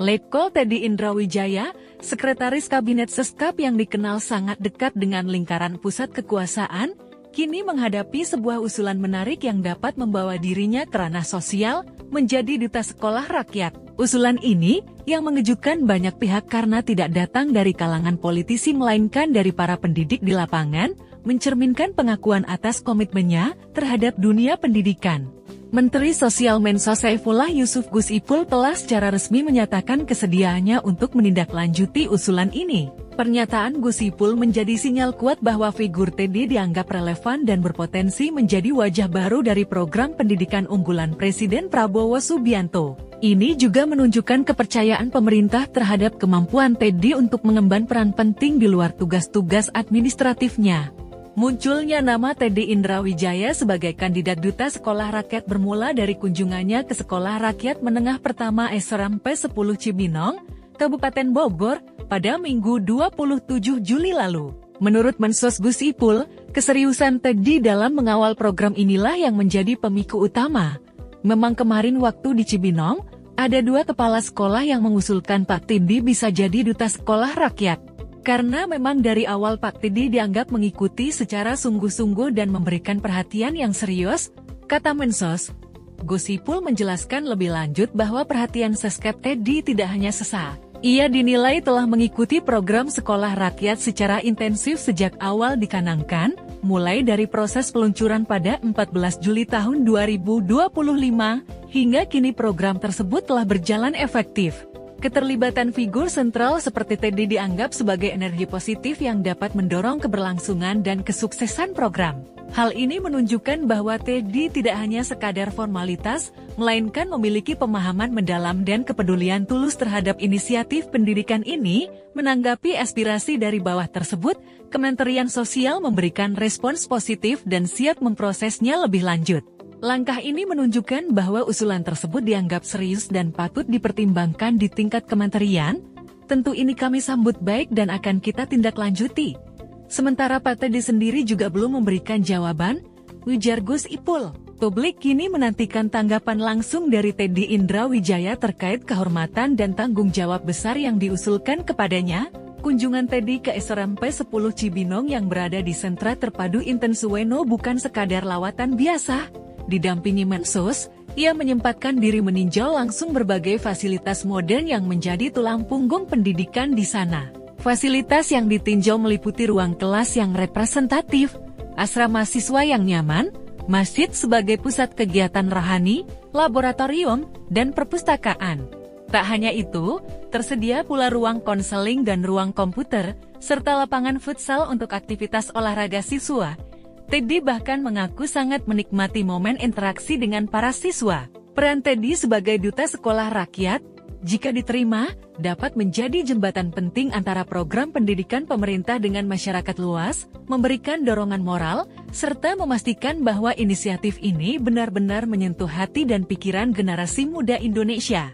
Letkol Teddy Indrawijaya, Sekretaris Kabinet Seskap yang dikenal sangat dekat dengan lingkaran pusat kekuasaan, kini menghadapi sebuah usulan menarik yang dapat membawa dirinya ke ranah sosial, menjadi duta sekolah rakyat. Usulan ini, yang mengejutkan banyak pihak karena tidak datang dari kalangan politisi melainkan dari para pendidik di lapangan, mencerminkan pengakuan atas komitmennya terhadap dunia pendidikan. Menteri Sosial Mensos Saifullah Yusuf Gus Ipul telah secara resmi menyatakan kesediaannya untuk menindaklanjuti usulan ini. Pernyataan Gus Ipul menjadi sinyal kuat bahwa figur Teddy dianggap relevan dan berpotensi menjadi wajah baru dari program pendidikan unggulan Presiden Prabowo Subianto. Ini juga menunjukkan kepercayaan pemerintah terhadap kemampuan Teddy untuk mengemban peran penting di luar tugas-tugas administratifnya. Munculnya nama Teddy Indrawijaya sebagai kandidat duta sekolah rakyat bermula dari kunjungannya ke Sekolah Rakyat Menengah Pertama SMP 10 Cibinong, Kabupaten Bogor, pada Minggu 27 Juli lalu. Menurut Mensos Gus Ipul, keseriusan Teddy dalam mengawal program inilah yang menjadi pemicu utama. Memang kemarin waktu di Cibinong, ada 2 kepala sekolah yang mengusulkan Pak Teddy bisa jadi duta sekolah rakyat. Karena memang dari awal Pak Teddy dianggap mengikuti secara sungguh-sungguh dan memberikan perhatian yang serius, kata Mensos. Gus Ipul menjelaskan lebih lanjut bahwa perhatian Seskap Teddy tidak hanya sesaat. Ia dinilai telah mengikuti program sekolah rakyat secara intensif sejak awal dicanangkan, mulai dari proses peluncuran pada 14 Juli tahun 2025, hingga kini program tersebut telah berjalan efektif. Keterlibatan figur sentral seperti Teddy dianggap sebagai energi positif yang dapat mendorong keberlangsungan dan kesuksesan program. Hal ini menunjukkan bahwa Teddy tidak hanya sekadar formalitas, melainkan memiliki pemahaman mendalam dan kepedulian tulus terhadap inisiatif pendidikan ini. Menanggapi aspirasi dari bawah tersebut, Kementerian Sosial memberikan respons positif dan siap memprosesnya lebih lanjut. Langkah ini menunjukkan bahwa usulan tersebut dianggap serius dan patut dipertimbangkan di tingkat kementerian. Tentu ini kami sambut baik dan akan kita tindak lanjuti. Sementara Pak Teddy sendiri juga belum memberikan jawaban, ujar Gus Ipul. Publik kini menantikan tanggapan langsung dari Teddy Indrawijaya terkait kehormatan dan tanggung jawab besar yang diusulkan kepadanya. Kunjungan Teddy ke SMP 10 Cibinong yang berada di sentra terpadu Intensueno bukan sekadar lawatan biasa. Didampingi Mensos, ia menyempatkan diri meninjau langsung berbagai fasilitas modern yang menjadi tulang punggung pendidikan di sana. Fasilitas yang ditinjau meliputi ruang kelas yang representatif, asrama siswa yang nyaman, masjid sebagai pusat kegiatan rohani, laboratorium, dan perpustakaan. Tak hanya itu, tersedia pula ruang konseling dan ruang komputer, serta lapangan futsal untuk aktivitas olahraga siswa. Teddy bahkan mengaku sangat menikmati momen interaksi dengan para siswa. Peran Teddy sebagai duta sekolah rakyat, jika diterima, dapat menjadi jembatan penting antara program pendidikan pemerintah dengan masyarakat luas, memberikan dorongan moral, serta memastikan bahwa inisiatif ini benar-benar menyentuh hati dan pikiran generasi muda Indonesia.